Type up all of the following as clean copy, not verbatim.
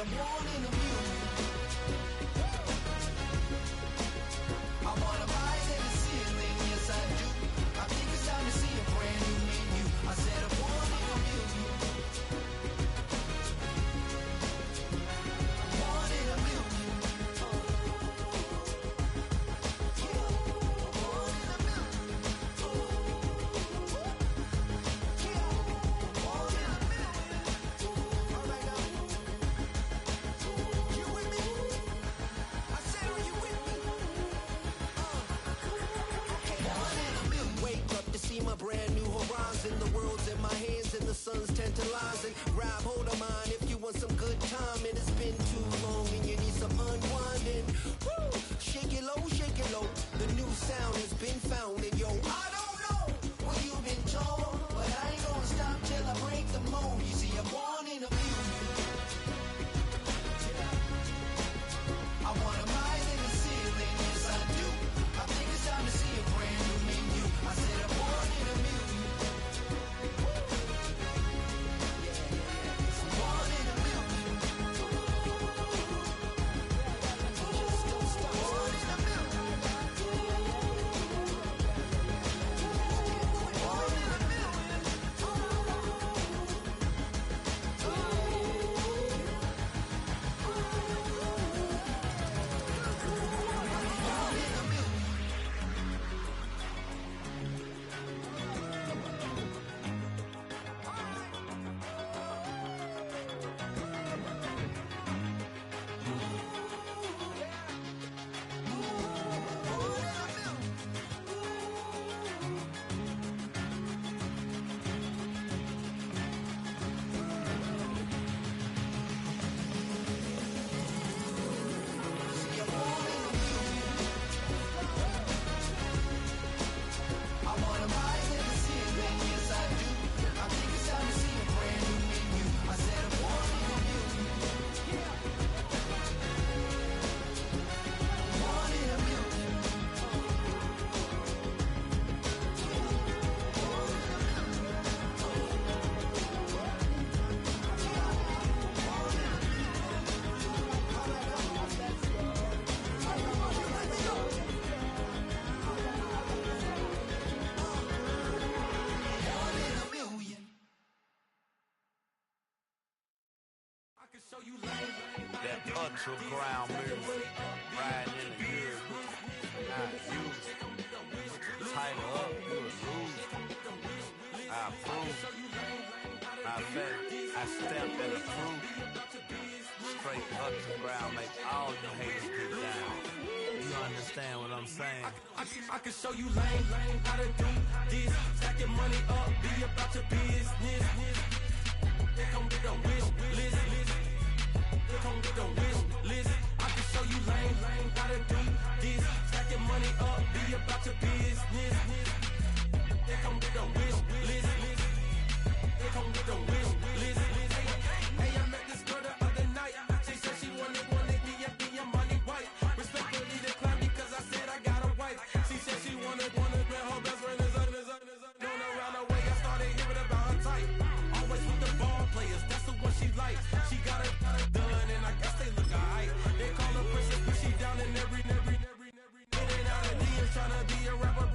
I'm one in a million. I want a rise in the ceiling, yes I do. I think it's time to see a brand new menu. I said I'm one in a million. One in a million. My brand new horizon, the world's in my hands and the sun's tantalizing. Grab hold of mine if you want some good time, and it's been too long and you need some unwinding. Woo! Shake it low, the new sound has been found, and yo, I don't know what you've been told, but I ain't gonna stop till I break the mold. You see, I'm one in a million. I wanna rise in the ceiling, yes I do. I think it's time to see a brand new menu. I said I'm one in a million. One in a million. Just don't stop. One in a million. One in a million. That underground music, riding in the good, not used. Tighten up, good lose. I approve. Matter of fact, I stamped and approved. Straight underground, make all you haters get down. You understand what I'm saying? I can show you lame how to do this. Stack your money up, be about your business. They come with a wish list. They come with a wish list. I can show you lame how to do this. Stack your money up, be about your business. They come with a wish list. They come with a wish list. Hey, I met this girl the other night. She said she wanted be a money white. Respectfully declined because I said I got a wife. She said she wanted man, her best friend is known around the way. I started hearing about her type. Always with the ball players, that's the one she likes. She got it done, and I guess they look alright. They call her princess, but she down in every. In and out of DMs, tryna be a rapper.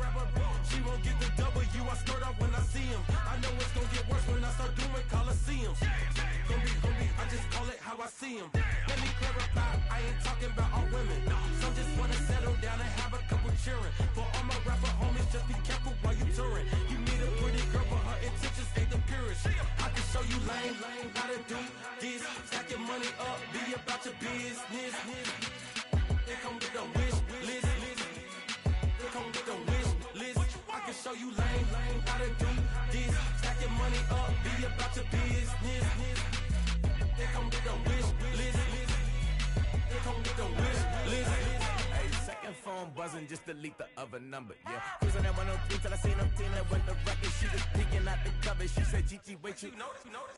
She won't get the W, I skirt off when I see him. I know it's gonna get worse when I start doing Coliseums. Gonna be, I just call it how I see him. Let me clarify, I ain't talking about all women. Some just wanna settle down and have a couple cheering. For all my rapper homies, just be careful while you touring. You meet a pretty girl, but her intentions ain't the purest. I can show you lame how to do this. Stack your money up, be about your business. They come with a wish list. They come with a wish list. I can show you lame how to do this. Stack your money up, be about your business. They come with a wish list. They come with a wish list. Hey, second phone buzzing, just delete the other number, yeah. Cruising at 103 till I seen them team that went the record. She was peeking out the cover. She said, Gigi, wait, you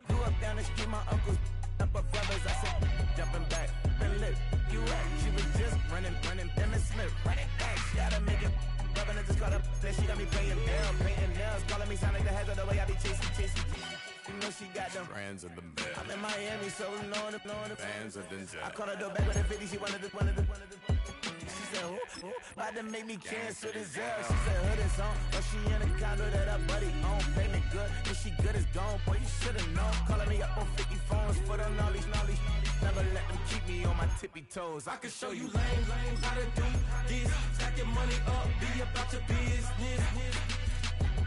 grew up down the street, my uncles up her brothers. I said, jumping back, been lit. You at? She was just running, Emma Smith, running back. She gotta make it. Rubbing it, just caught up. Then she got me playing down, painting nails, calling me sound like the heads of the way I be chasing. You know she got them friends in the middle. I'm in in Miami, so knowing it. Fans have been I caught her door back with a 50, she wanted the. She said, who? About to make me cancel this L. She said, hood is on, but she in a condo that her buddy own. Payment good, if she good is gone, boy, you should've known. Calling me up on 50 phones, foot on all these. Never let them keep me on my tippy toes. I can show you lame, how to do this. Stack your money up, be about your business.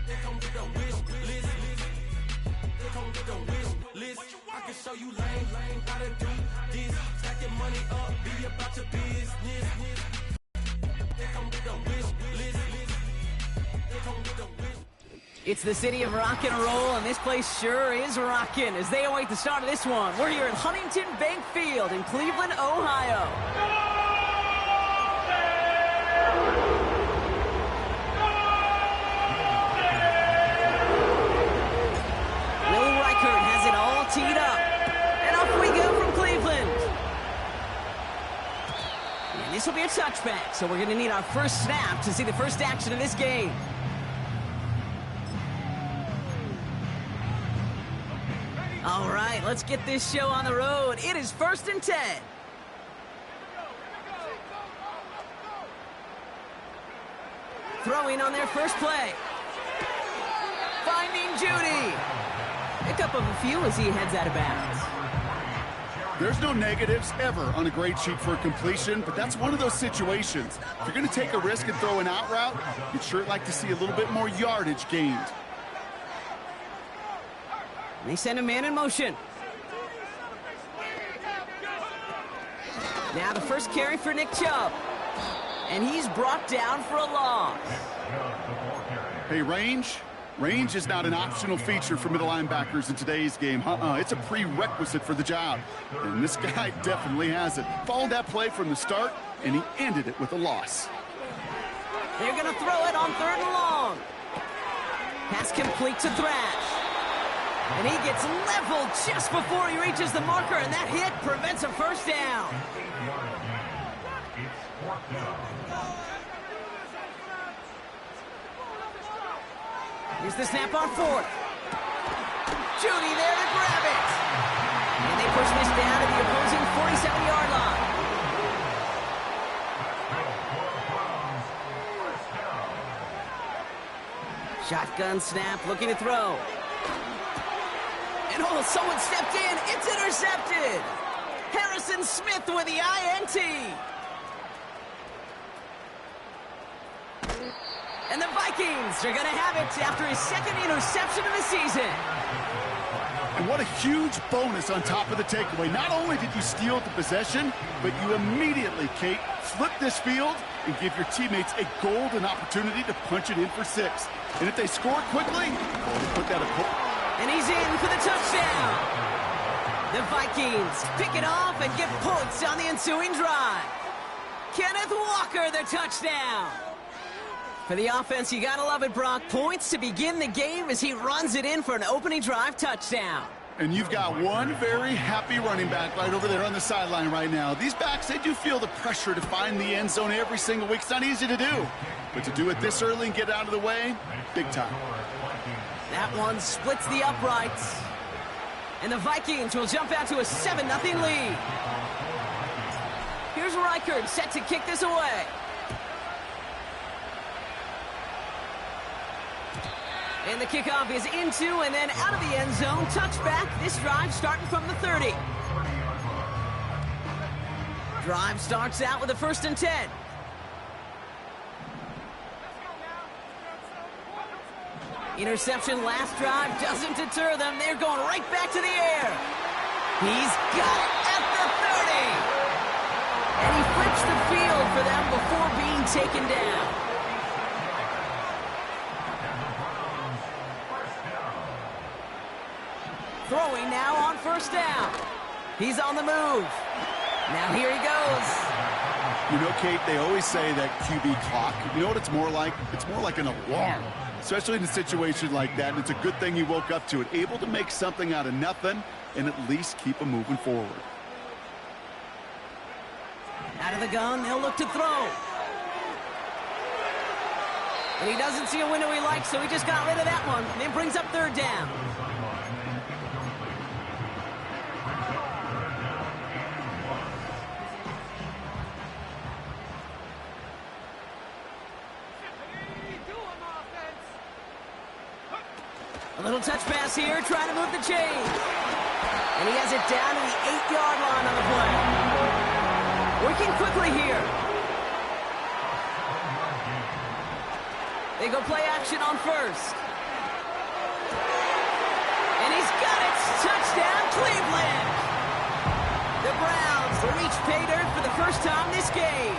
They come with a wish list. They come with a wish list. I can show you lame, how to do this. Stack your money up, be about your business. They come with a wish list. They come with a wish. It's the city of rock and roll, and this place sure is rocking as they await the start of this one. We're here at Huntington Bank Field in Cleveland, Ohio. Will Reichert has it all teed up, and off we go from Cleveland. And this will be a touchback, so we're going to need our first snap to see the first action of this game. All right, let's get this show on the road. It is 1st and 10. Throwing on their first play. Finding Judy. Pick up of a few as he heads out of bounds. There's no negatives ever on a grade sheet for a completion, but that's one of those situations. If you're going to take a risk and throw an out route, you'd sure like to see a little bit more yardage gained. They send a man in motion. Now the first carry for Nick Chubb. And he's brought down for a loss. Hey, range is not an optional feature for middle linebackers in today's game. It's a prerequisite for the job. And this guy definitely has it. Followed that play from the start, and he ended it with a loss. They're going to throw it on 3rd and long. Pass complete to Thrash. And he gets leveled just before he reaches the marker, and that hit prevents a first down. Here's the snap on 4th. Judy there to grab it. And they push this down to the opposing 47-yard line. Shotgun snap, looking to throw. And oh, someone stepped in. It's intercepted. Harrison Smith with the INT. And the Vikings are going to have it after his 2nd interception of the season. And what a huge bonus on top of the takeaway. Not only did you steal the possession, but you immediately, Kate, flip this field and give your teammates a golden opportunity to punch it in for 6. And if they score quickly, put that and he's in for the touchdown. The Vikings pick it off and get points on the ensuing drive. Kenneth Walker, the touchdown. For the offense, you gotta love it, Brock. Points to begin the game as he runs it in for an opening drive touchdown. And you've got one very happy running back right over there on the sideline right now. These backs, they do feel the pressure to find the end zone every single week. It's not easy to do. But to do it this early and get out of the way, big time. That one splits the uprights. And the Vikings will jump out to a 7-0 lead. Here's Reichert set to kick this away. And the kickoff is into and then out of the end zone. Touchback. This drive starting from the 30. Drive starts out with a 1st and 10. Interception last drive doesn't deter them. They're going right back to the air. He's got it at the 30. And he flips the field for them before being taken down. Throwing now on 1st down. He's on the move. Now here he goes. You know, Kate, they always say that QB clock, you know what it's more like? It's more like an alarm, especially in a situation like that. And it's a good thing he woke up to it, able to make something out of nothing and at least keep him moving forward. Out of the gun, they'll look to throw. And he doesn't see a window he likes, so he just got rid of that one. And it brings up 3rd down. A little touch pass here, trying to move the chains. And he has it down to the 8-yard line on the play. Working quickly here. They go play action on first. And he's got it. Touchdown, Cleveland. The Browns reach pay dirt for the first time this game.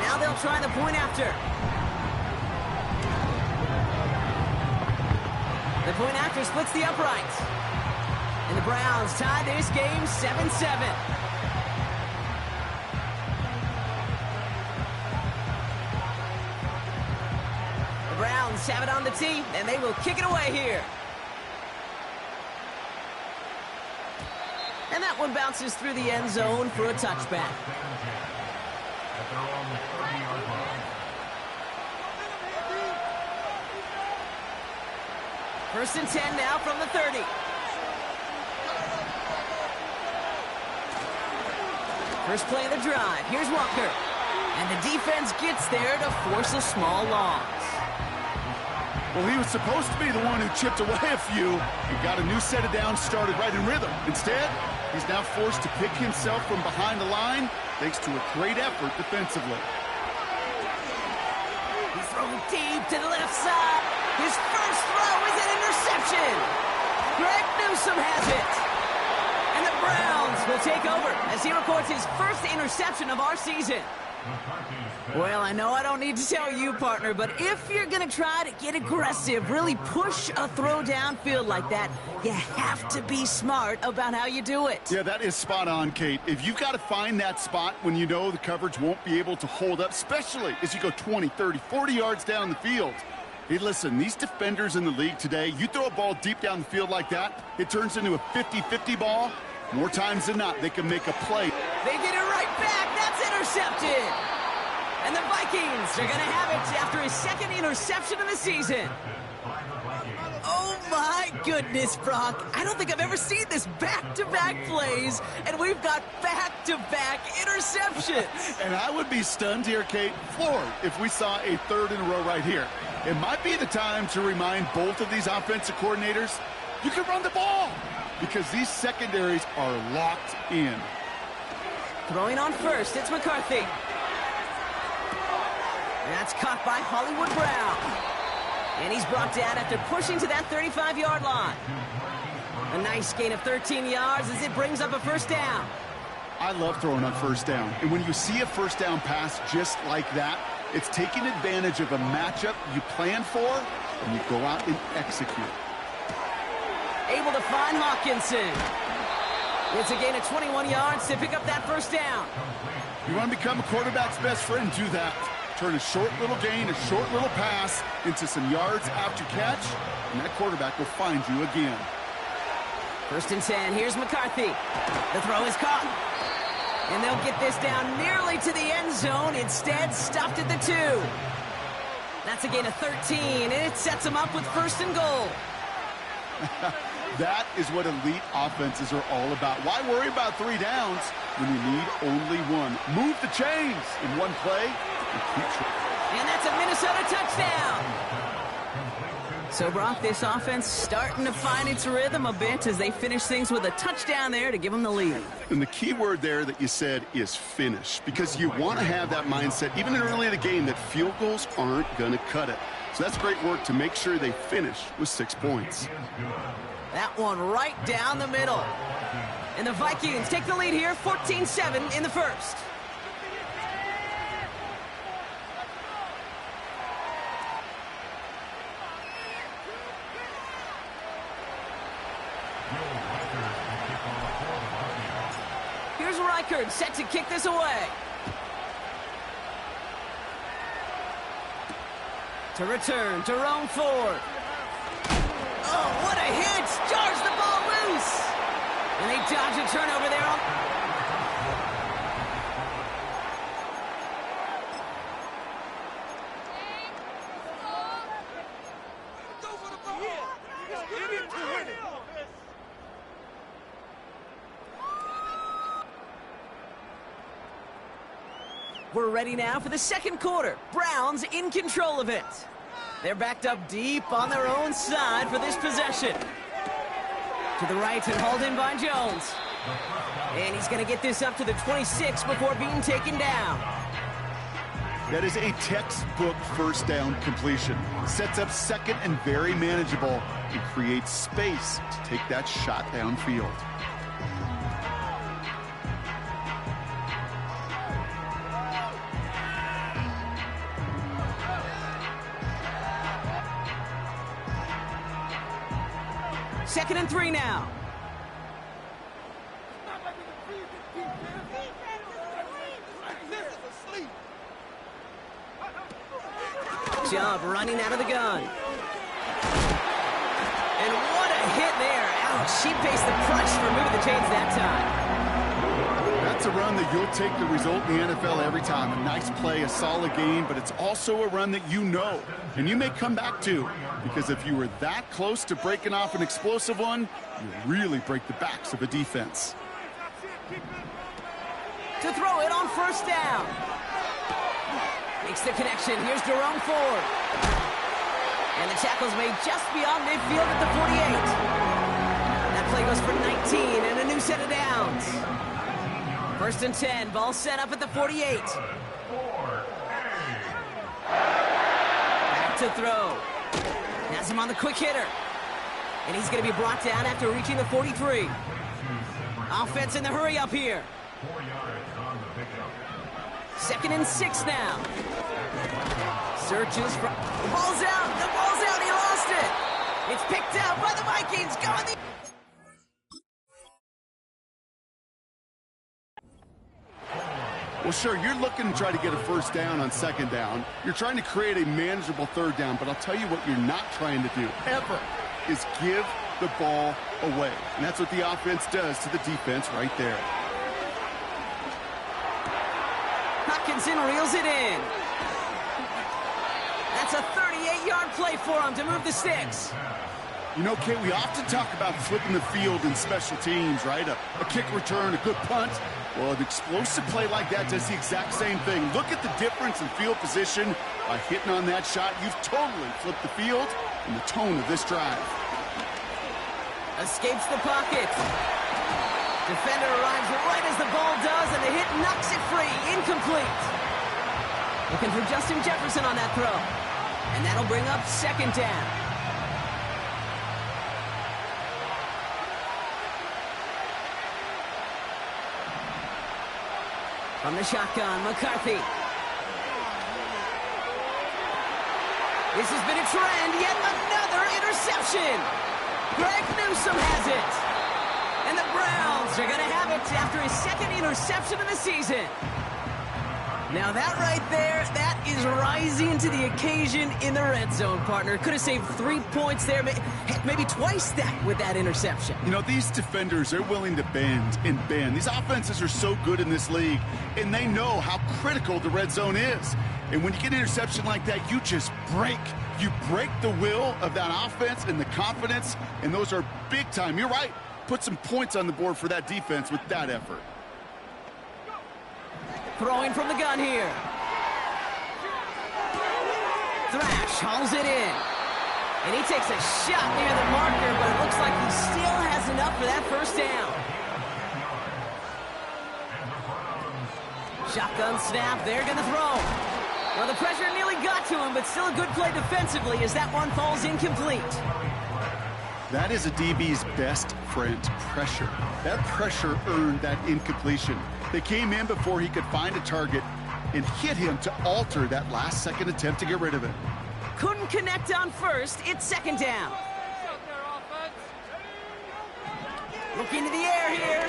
Now they'll try the point after. The point after splits the uprights. And the Browns tie this game 7-7. The Browns have it on the tee, and they will kick it away here. And that one bounces through the end zone for a touchback. First and 10 now from the 30. First play of the drive. Here's Walker. And the defense gets there to force a small loss. Well, he was supposed to be the one who chipped away a few and got a new set of downs started right in rhythm. Instead, he's now forced to pick himself from behind the line thanks to a great effort defensively. He's thrown deep to the left side. His first throw is an interception. Greg Newsome has it. And the Browns will take over as he records his first interception of our season. Well, I know I don't need to tell you, partner, but if you're going to try to get aggressive, really push a throw downfield like that, you have to be smart about how you do it. Yeah, that is spot on, Kate. If you've got to find that spot when you know the coverage won't be able to hold up, especially as you go 20, 30, 40 yards down the field. Hey, listen, these defenders in the league today, you throw a ball deep down the field like that, it turns into a 50-50 ball. More times than not, they can make a play. They get it right back. That's intercepted. And the Vikings are going to have it after his second interception of the season. Oh, my goodness, Brock. I don't think I've ever seen this back-to-back plays, and we've got back-to-back interceptions. And I would be stunned here, Kate, floored, if we saw a third in a row right here. It might be the time to remind both of these offensive coordinators, you can run the ball, because these secondaries are locked in. Throwing on first, it's McCarthy. That's caught by Hollywood Brown. And he's brought down after pushing to that 35-yard line. A nice gain of 13 yards as it brings up a first down. I love throwing on first down. And when you see a first down pass just like that, it's taking advantage of a matchup you plan for, and you go out and execute. Able to find Hawkinson. It's a gain of 21 yards to pick up that first down. You want to become a quarterback's best friend, do that. Turn a short little gain, a short little pass into some yards after catch, and that quarterback will find you again. First and 10, here's McCarthy. The throw is caught. And they'll get this down nearly to the end zone. Instead, stopped at the 2. That's a gain of 13, and it sets them up with first and goal. That is what elite offenses are all about. Why worry about 3 downs when you need only 1? Move the chains in one play and keep trying. And that's a Minnesota touchdown. So, Brock, this offense starting to find its rhythm a bit as they finish things with a touchdown there to give them the lead. And the key word there that you said is finish, because you want to have that mindset, even early in the game, that field goals aren't going to cut it. So that's great work to make sure they finish with 6 points. That one right down the middle. And the Vikings take the lead here, 14-7 in the first. Here's Reichard set to kick this away. To return to Jerome Ford. Oh, what a hit! Jars the ball loose! And they dodge a turnover there. We're ready now for the second quarter. Browns in control of it. They're backed up deep on their own side for this possession. To the right and hauled in by Jones. And he's going to get this up to the 26 before being taken down. That is a textbook first down completion. Sets up second and very manageable and creates space to take that shot downfield. Second and 3 now. Job running out of the gun. And what a hit there. Ouch, she faced the crutch for moving the chains that time. That's a run that you'll take the result in the NFL every time. A nice play, a solid game, but it's also a run that you know, and you may come back to, because if you were that close to breaking off an explosive one, you really break the backs of a defense. To throw it on first down. Makes the connection. Here's Jerome Ford. And the tackle's made just beyond midfield at the 48. That play goes for 19 and a new set of downs. First and 10. Ball set up at the 48. Back to throw. Has him on the quick hitter. And he's going to be brought down after reaching the 43. Offense in the hurry up here. Second and 6 now. Searches for... The ball's out. The ball's out. He lost it. It's picked out by the Vikings. Going the... Well, sure, you're looking to try to get a first down on second down. You're trying to create a manageable third down, but I'll tell you what you're not trying to do, ever, is give the ball away. And that's what the offense does to the defense right there. Hutchinson reels it in. That's a 38-yard play for him to move the sticks. You know, Kate, we often talk about flipping the field in special teams, right? A kick return, a good punt. Well, an explosive play like that does the exact same thing. Look at the difference in field position. By hitting on that shot, you've totally flipped the field and the tone of this drive. Escapes the pocket. Defender arrives right as the ball does, and the hit knocks it free. Incomplete. Looking for Justin Jefferson on that throw. And that'll bring up second down. From the shotgun, McCarthy. This has been a trend. Yet another interception. Greg Newsome has it. And the Browns are going to have it after his second interception of the season. Now that right there, that is rising to the occasion in the red zone, partner. Could have saved 3 points there, maybe twice that with that interception. You know, these defenders, they're willing to bend and bend. These offenses are so good in this league, and they know how critical the red zone is. And when you get an interception like that, you just break. You break the will of that offense and the confidence, and those are big time. You're right. Put some points on the board for that defense with that effort. Throwing from the gun here. Thrash hauls it in. And he takes a shot near the marker, but it looks like he still has enough for that first down. Shotgun snap, they're going to throw. Well, the pressure nearly got to him, but still a good play defensively as that one falls incomplete. That is a DB's best friend, pressure. That pressure earned that incompletion. They came in before he could find a target and hit him to alter that last-second attempt to get rid of it. Couldn't connect on first. It's second down. Looking to the air here.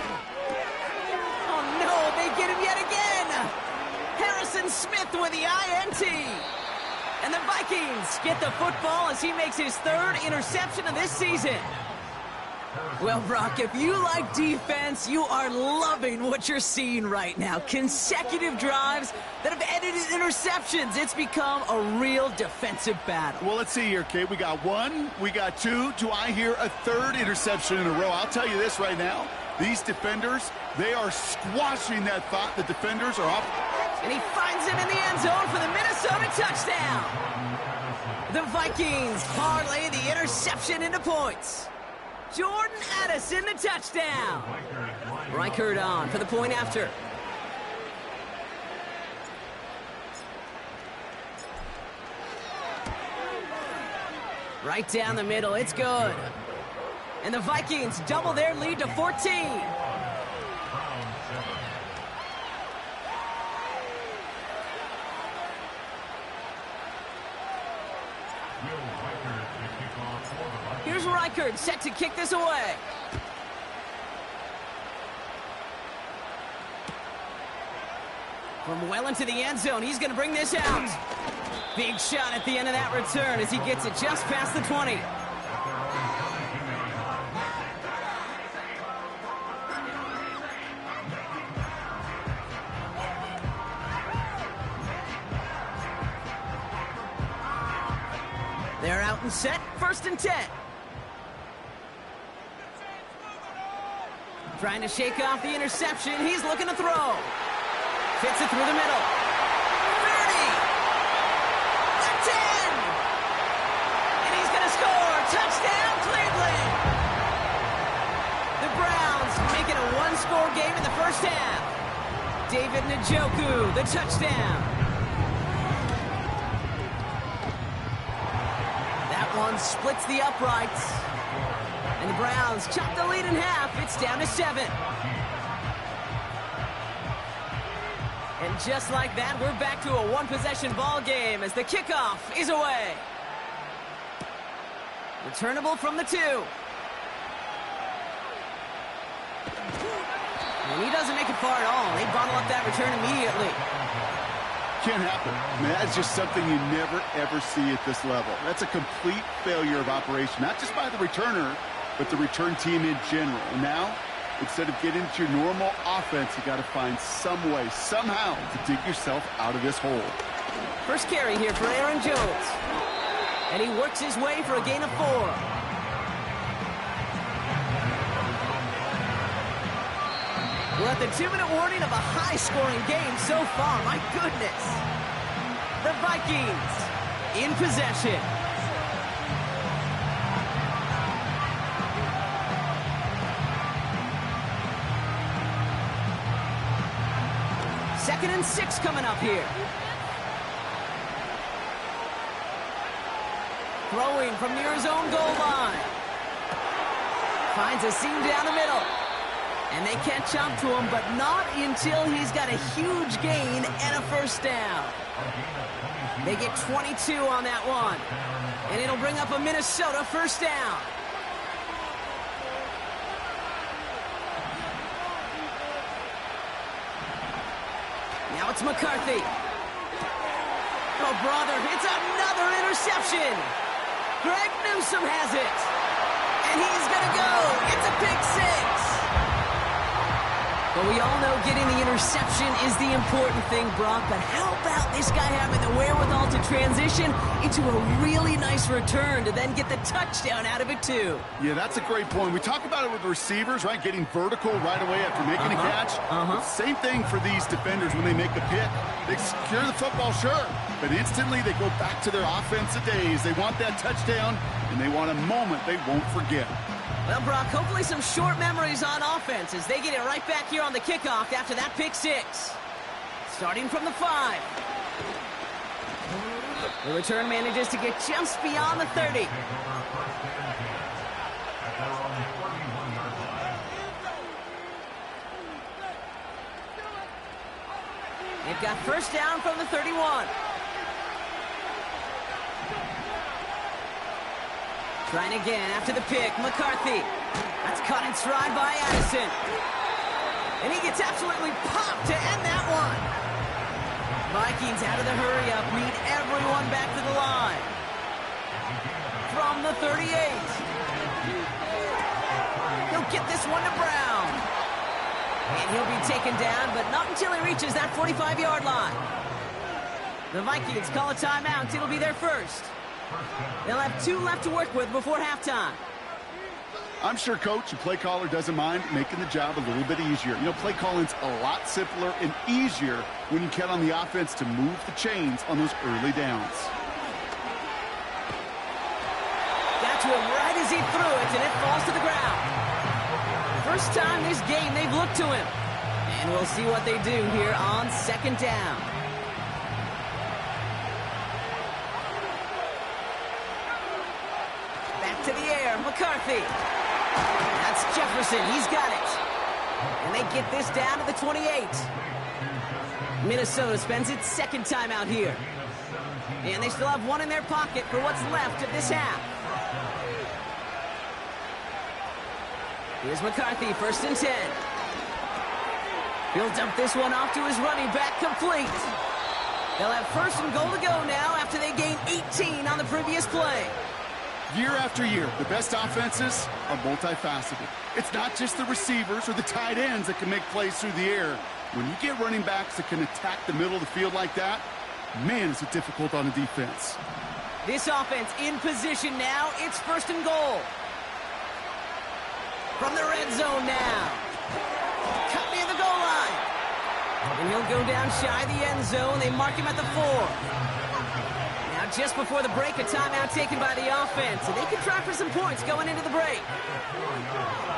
Oh, no, they get him yet again. Harrison Smith with the INT. And the Vikings get the football as he makes his third interception of this season. Well, Brock, if you like defense, you are loving what you're seeing right now. Consecutive drives that have ended in interceptions. It's become a real defensive battle. Well, let's see here, Kate. We got one, we got two. Do I hear a third interception in a row? I'll tell you this right now. These defenders, they are squashing that thought. The defenders are off. And he finds him in the end zone for the Minnesota touchdown. The Vikings parlay the interception into points. Jordan Addison, the touchdown. Reichert on for the point after. Right down the middle, it's good. And the Vikings double their lead to 14. Here's Reichert set to kick this away. From well into the end zone, he's going to bring this out. Big shot at the end of that return as he gets it just past the 20. They're out and set, 1st and 10. Trying to shake off the interception. He's looking to throw. Fits it through the middle. 30. The 10. And he's going to score. Touchdown, Cleveland. The Browns make it a one-score game in the first half. David Njoku, the touchdown. One splits the uprights. And the Browns chop the lead in half. It's down to 7. And just like that, we're back to a one-possession ball game as the kickoff is away. Returnable from the 2. And he doesn't make it far at all. They bottle up that return immediately. Can't happen. I mean, that's just something you never, ever see at this level. That's a complete failure of operation, not just by the returner, but the return team in general. And now, instead of getting into your normal offense, you got to find some way, somehow, to dig yourself out of this hole. First carry here for Aaron Jones. And he works his way for a gain of 4. We're at the 2-minute warning of a high-scoring game so far. My goodness. The Vikings in possession. Second and 6 coming up here. Throwing from near his own goal line. Finds a seam down the middle. And they catch up to him, but not until he's got a huge gain and a first down. They get 22 on that one. And it'll bring up a Minnesota first down. Now it's McCarthy. Oh, brother, it's another interception. Greg Newsome has it. And he's going to go. It's a pick 6. But we all know getting the interception is the important thing, Brock. But how about this guy having the wherewithal to transition into a really nice return to then get the touchdown out of it, too? Yeah, that's a great point. We talk about it with receivers, right? Getting vertical right away after making a catch. Same thing for these defenders when they make a pick. They secure the football, sure. But instantly they go back to their offensive days. They want that touchdown, and they want a moment they won't forget. Well, Brock, hopefully some short memories on offense as they get it right back here on the kickoff after that pick 6. Starting from the 5. The return manages to get just beyond the 30. They've got first down from the 31. Trying again after the pick, McCarthy. That's caught in stride by Addison. And he gets absolutely popped to end that one. Vikings out of the hurry-up, need everyone back to the line. From the 38. He'll get this one to Brown. And he'll be taken down, but not until he reaches that 45-yard line. The Vikings call a timeout. It'll be their first. They'll have 2 left to work with before halftime. I'm sure coach and play caller doesn't mind making the job a little bit easier. You know, play calling's a lot simpler and easier when you count on the offense to move the chains on those early downs. to him right as he threw it, and it falls to the ground. First time this game they've looked to him. And we'll see what they do here on second down. Back to the air, McCarthy. That's Jefferson, he's got it. And they get this down to the 28. Minnesota spends its second time out here. And they still have one in their pocket for what's left of this half. Here's McCarthy, 1st and 10. He'll dump this one off to his running back, complete. They'll have 1st and goal to go now after they gained 18 on the previous play. Year after year, the best offenses are multifaceted. It's not just the receivers or the tight ends that can make plays through the air. When you get running backs that can attack the middle of the field like that, man, is it difficult on the defense. This offense in position now. It's 1st and goal. From the red zone now. Cut near the goal line. And he'll go down shy of the end zone. They mark him at the 4. Now just before the break, a timeout taken by the offense. And they can try for some points going into the break.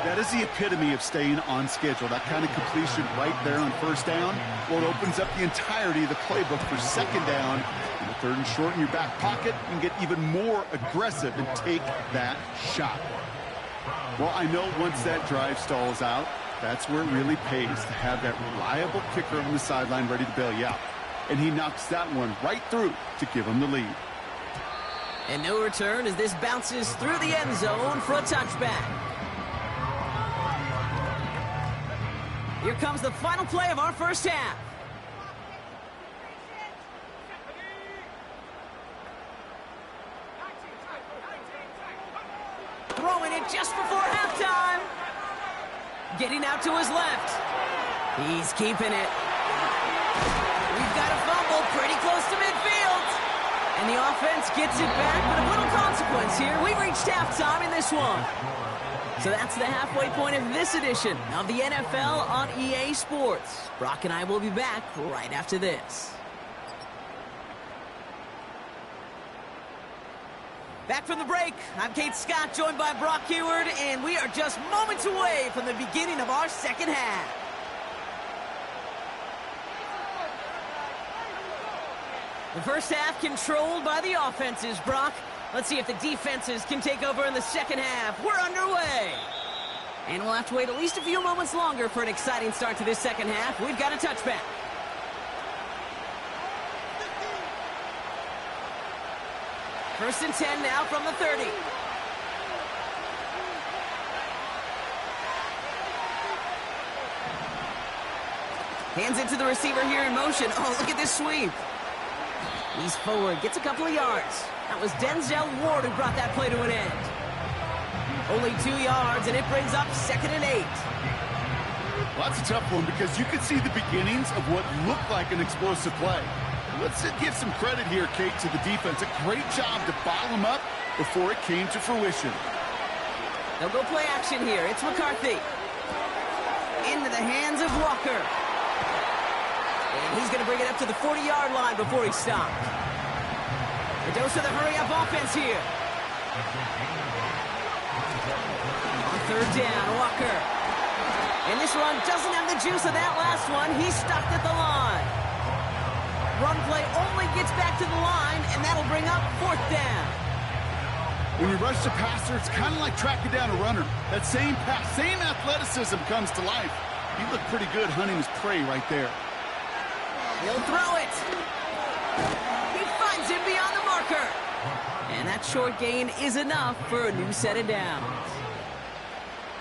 That is the epitome of staying on schedule. That kind of completion right there on 1st down. Well, it opens up the entirety of the playbook for 2nd down. And the 3rd and short in your back pocket, you can get even more aggressive and take that shot. Well, I know once that drive stalls out, that's where it really pays to have that reliable kicker on the sideline ready to bail you out. And he knocks that one right through to give him the lead. And no return as this bounces through the end zone for a touchback. Here comes the final play of our first half. Throwing it just before halftime. Getting out to his left. He's keeping it. We've got a fumble pretty close to midfield. And the offense gets it back, but a little consequence here. We reached halftime in this one. So that's the halfway point of this edition of the NFL on EA Sports. Brock and I will be back right after this. Back from the break, I'm Kate Scott, joined by Brock Heward, and we are just moments away from the beginning of our second half. The first half controlled by the offenses, Brock. Let's see if the defenses can take over in the second half. We're underway. And we'll have to wait at least a few moments longer for an exciting start to this second half. We've got a touchback. First and 10 now from the 30. Hands it to the receiver here in motion. Oh, look at this sweep. He's forward, gets a couple of yards. That was Denzel Ward who brought that play to an end. Only 2 yards, and it brings up 2nd and 8. Well, that's a tough one because you could see the beginnings of what looked like an explosive play. Let's give some credit here, Kate, to the defense. A great job to bottle them up before it came to fruition. They'll go play action here. It's McCarthy. Into the hands of Walker. And he's going to bring it up to the 40-yard line before he stopped. A dose of the hurry-up offense here. On 3rd down, Walker. And this one doesn't have the juice of that last one. He's stopped at the line. Run play only gets back to the line, and that'll bring up 4th down. When you rush the passer, it's kind of like tracking down a runner. That same pass, same athleticism comes to life. He looked pretty good hunting his prey right there. He'll throw it. He finds him beyond the marker. And that short gain is enough for a new set of downs.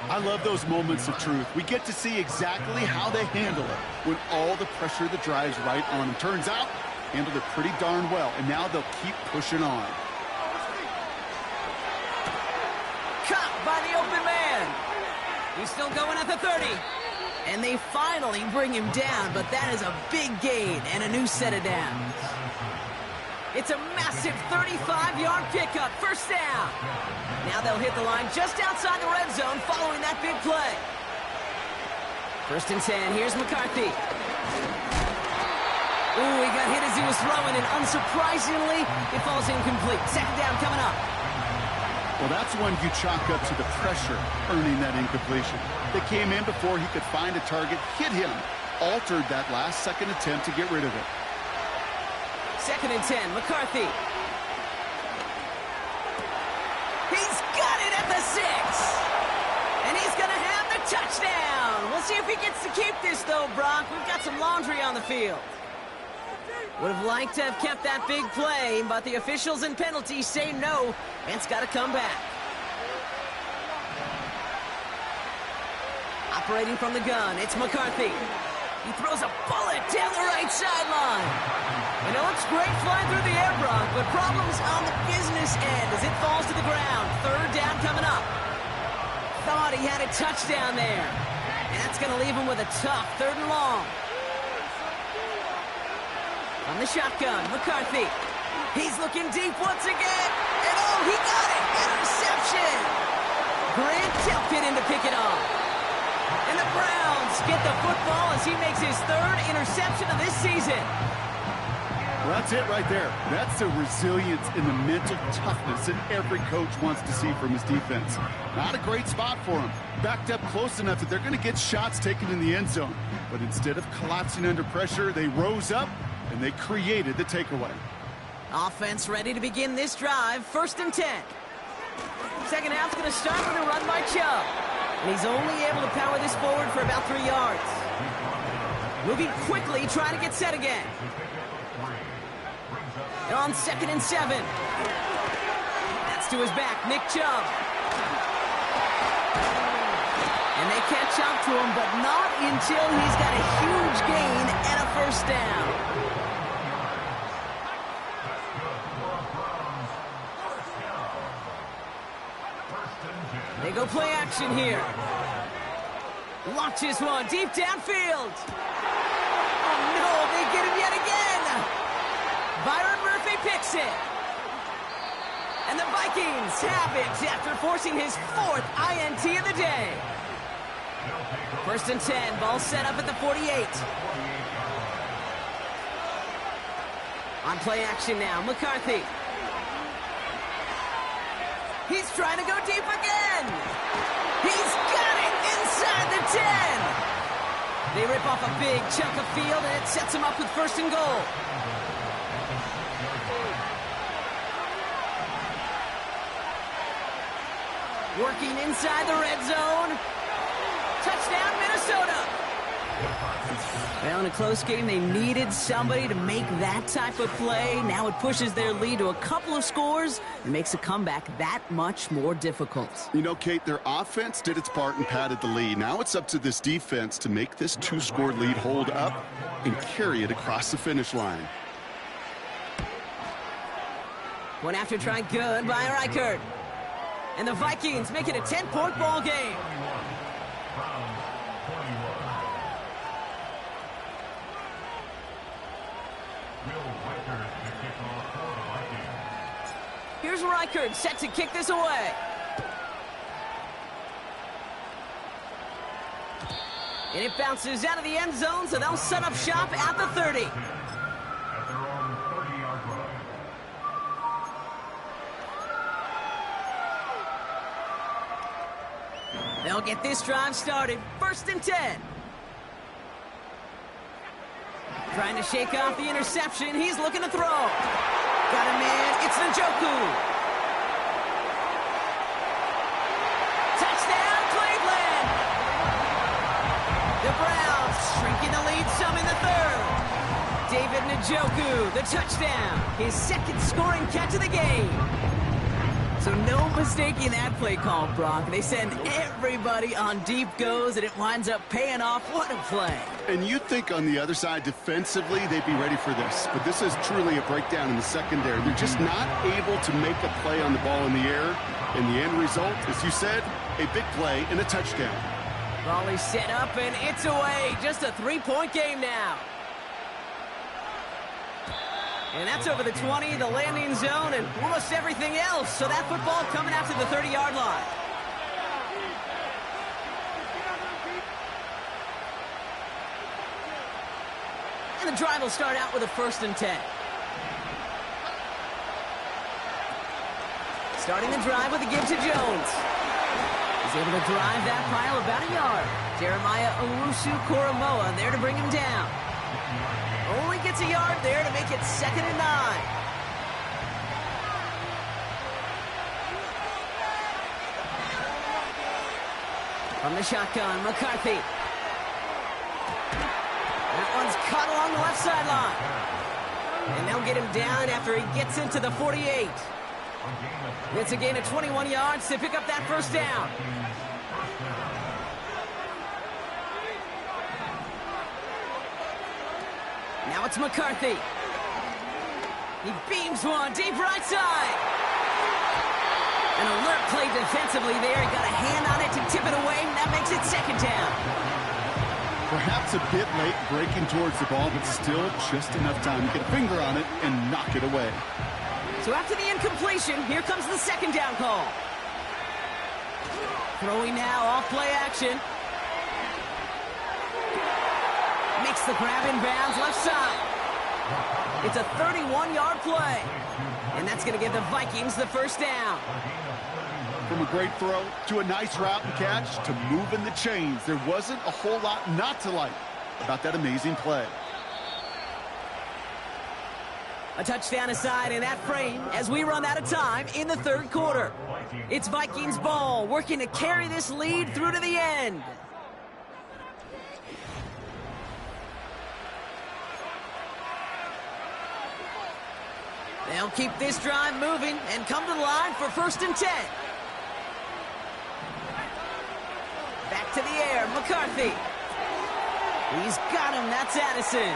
I love those moments of truth. We get to see exactly how they handle it when all the pressure that drives right on them. Turns out, handled it pretty darn well, and now they'll keep pushing on. Caught by the open man. He's still going at the 30. And they finally bring him down, but that is a big gain and a new set of downs. It's a massive 35-yard pickup, 1st down. Now they'll hit the line just outside the red zone following that big play. 1st and 10, here's McCarthy. Ooh, he got hit as he was throwing, and unsurprisingly, it falls incomplete. 2nd down coming up. Well, that's one you chalk up to the pressure earning that incompletion. They came in before he could find a target, hit him, altered that last-second attempt to get rid of it. 2nd and 10, McCarthy. He's got it at the 6. And he's going to have the touchdown. We'll see if he gets to keep this, though, Brock. We've got some laundry on the field. Would have liked to have kept that big play, but the officials and penalties say no, and it's got to come back. Operating from the gun, it's McCarthy. He throws a bullet down the right sideline. And it looks great flying through the air, Brock, but problems on the business end as it falls to the ground. 3rd down coming up. Thought he had a touchdown there. And that's going to leave him with a tough 3rd and long. On the shotgun, McCarthy. He's looking deep once again. And oh, he got it! Interception! Grant tilted in to pick it off. And the Browns get the football as he makes his 3rd interception of this season. Well, that's it right there. That's the resilience and the mental toughness that every coach wants to see from his defense. Not a great spot for him. Backed up close enough that they're going to get shots taken in the end zone. But instead of collapsing under pressure, they rose up and they created the takeaway. Offense ready to begin this drive. 1st and 10. Second half's going to start with a run by Chubb. And he's only able to power this forward for about 3 yards. Moving quickly, trying to get set again. They're on 2nd and 7. That's to his back, Nick Chubb. And they catch up to him, but not until he's got a huge gain and a 1st down. They go play action here. Launches one deep downfield. Oh no, they get him yet again. Byron Murphy picks it. And the Vikings have it after forcing his 4th INT of the day. 1st and 10, ball set up at the 48. On play action now, McCarthy. He's trying to go deep again. He's got it inside the 10. They rip off a big chunk of field, and it sets him up with 1st and goal. Working inside the red zone. Touchdown, Minnesota. Well, in a close game, they needed somebody to make that type of play. Now it pushes their lead to a couple of scores and makes a comeback that much more difficult. You know, Kate, their offense did its part and padded the lead. Now it's up to this defense to make this 2-score lead hold up and carry it across the finish line. One after try good by Reichert. And the Vikings make it a 10-point ball game. Here's Reichert set to kick this away. And it bounces out of the end zone, so they'll set up shop at the 30. They'll get this drive started. 1st and 10. Trying to shake off the interception. He's looking to throw. Got him in. It's Njoku. Touchdown, Cleveland. The Browns shrinking the lead some in the 3rd. David Njoku, the touchdown. His 2nd scoring catch of the game. So no mistaking that play call, Brock. They send everybody on deep goes, and it winds up paying off. What a play. And you'd think on the other side, defensively, they'd be ready for this. But this is truly a breakdown in the secondary. They're just not able to make a play on the ball in the air. And the end result, as you said, a big play and a touchdown. Volley set up, and it's away. Just a 3-point game now. And that's over the 20, the landing zone, and almost everything else. So that football coming out to the 30-yard line. And the drive will start out with a 1st and 10. Starting the drive with a give to Jones. He's able to drive that pile about a yard. Jeremiah Owusu-Koramoah there to bring him down. Only gets a yard there to make it 2nd and 9. From the shotgun, McCarthy. That one's caught along the left sideline. And they'll get him down after he gets into the 48. It's a gain of 21 yards to pick up that first down. Now it's McCarthy. He beams one deep right side. An alert play defensively there. He got a hand on it to tip it away, and that makes it 2nd down. Perhaps a bit late breaking towards the ball, but still just enough time to get a finger on it and knock it away. So after the incompletion, here comes the 2nd down call. Throwing now, off play action. Makes the grab in bounds left side. It's a 31-yard play. And that's going to give the Vikings the first down. From a great throw to a nice route and catch to moving the chains, there wasn't a whole lot not to like about that amazing play. A touchdown aside in that frame as we run out of time in the 3rd quarter. It's Vikings ball, working to carry this lead through to the end. They'll keep this drive moving and come to the line for 1st and 10. Back to the air, McCarthy. He's got him, that's Addison.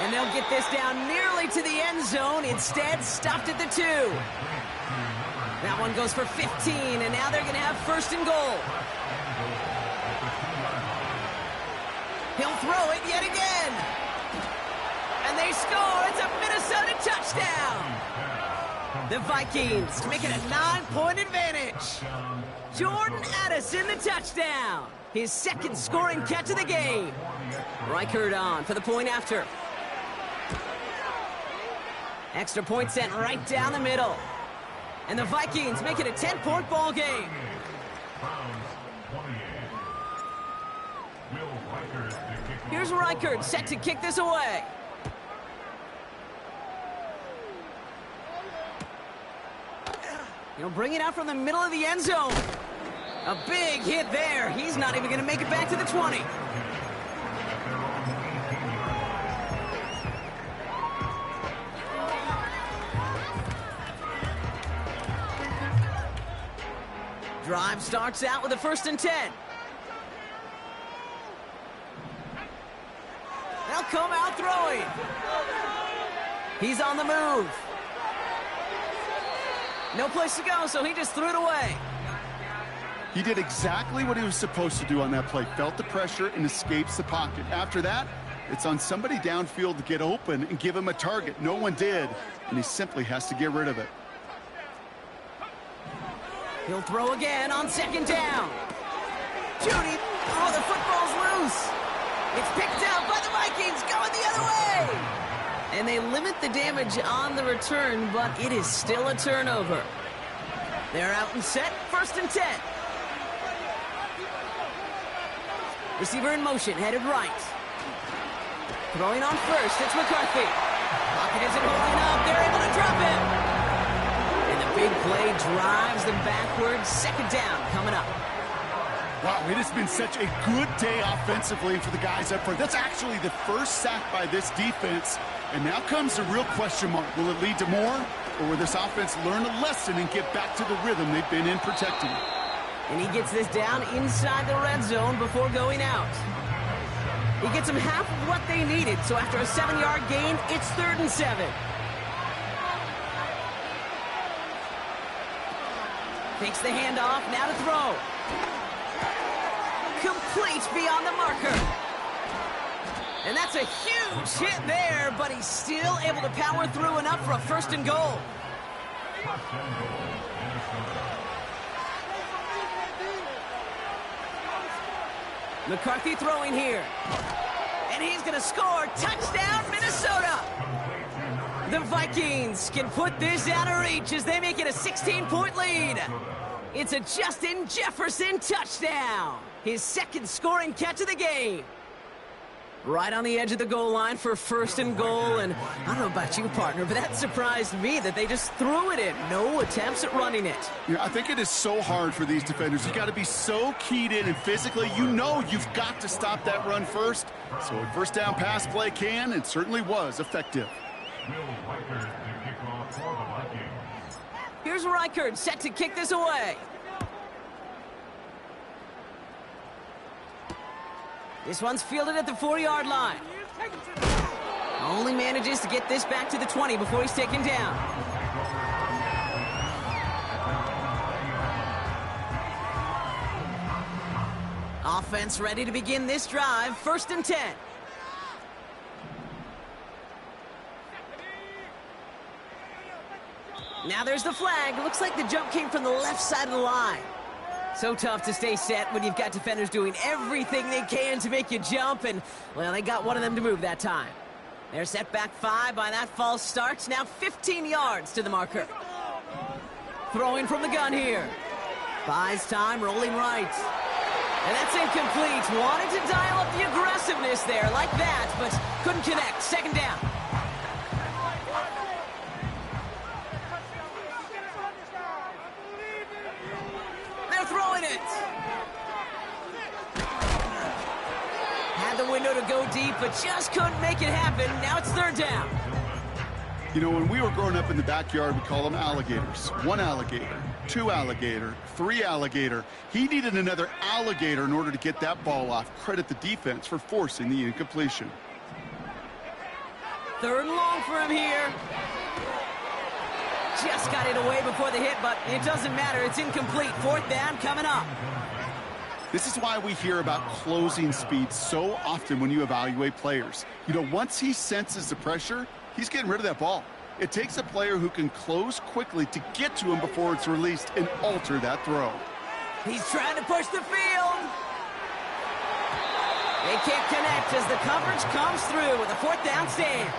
And they'll get this down nearly to the end zone. Instead, stopped at the 2. That one goes for 15, and now they're going to have 1st and goal. He'll throw it yet again. And they score. It's a Minnesota touchdown. The Vikings make it a 9-point advantage. Jordan Addison, the touchdown. His 2nd scoring catch of the game. Reichert on for the point after. Extra point sent right down the middle. And the Vikings make it a 10-point ball game. Here's Reichert set to kick this away. He'll bring it out from the middle of the end zone. A big hit there. He's not even going to make it back to the 20. Drive starts out with a 1st and 10. They'll come out throwing. He's on the move. No place to go, so he just threw it away. He did exactly what he was supposed to do on that play. Felt the pressure and escapes the pocket. After that, it's on somebody downfield to get open and give him a target. No one did, and he simply has to get rid of it. He'll throw again on 2nd down. Judy, oh, the football's loose. It's picked up by the Vikings, going the other way. And they limit the damage on the return, but it is still a turnover. They're out and set, 1st and 10. Receiver in motion, headed right. Throwing on 1st, it's McCarthy. Pocket isn't holding up, they're able to drop him. And the big play drives them backwards, 2nd down coming up. Wow, it has been such a good day offensively for the guys up front. That's actually the first sack by this defense. And now comes the real question mark. Will it lead to more? Or will this offense learn a lesson and get back to the rhythm they've been in protecting? And he gets this down inside the red zone before going out. He gets them half of what they needed. So after a 7-yard gain, it's 3rd and 7. Takes the handoff, now to throw. Complete beyond the marker. And that's a huge hit there, but he's still able to power through enough for a 1st and goal. McCarthy throwing here. And he's going to score. Touchdown, Minnesota. The Vikings can put this out of reach as they make it a 16-point lead. It's a Justin Jefferson touchdown, his second scoring catch of the game. Right on the edge of the goal line for first and goal, and I don't know about you, partner, but that surprised me that they just threw it in. No attempts at running it. Yeah, I think it is so hard for these defenders. You got to be so keyed in and physically, you know you've got to stop that run first. So a first down pass play can and certainly was effective. Here's Reichard set to kick this away. This one's fielded at the 4-yard line. Only manages to get this back to the 20 before he's taken down. Offense ready to begin this drive. First and 10. Now there's the flag. Looks like the jump came from the left side of the line. So tough to stay set when you've got defenders doing everything they can to make you jump, and, well, they got one of them to move that time. They're set back 5 by that false start. Now 15 yards to the marker. Throwing from the gun here. Buys time, rolling right. And that's incomplete. Wanted to dial up the aggressiveness there like that, but couldn't connect. Second down. Throwing it. Had the window to go deep, but just couldn't make it happen. Now it's third down. You know, when we were growing up in the backyard, we call them alligators. 1 alligator, 2 alligator, 3 alligator. He needed another alligator in order to get that ball off. Credit the defense for forcing the incompletion. Third and long for him here. Just got it away before the hit, but it doesn't matter. It's incomplete. Fourth down coming up. This is why we hear about closing speed so often when you evaluate players. You know, once he senses the pressure, he's getting rid of that ball. It takes a player who can close quickly to get to him before it's released and alter that throw. He's trying to push the field. They can't connect as the coverage comes through with a fourth down stand.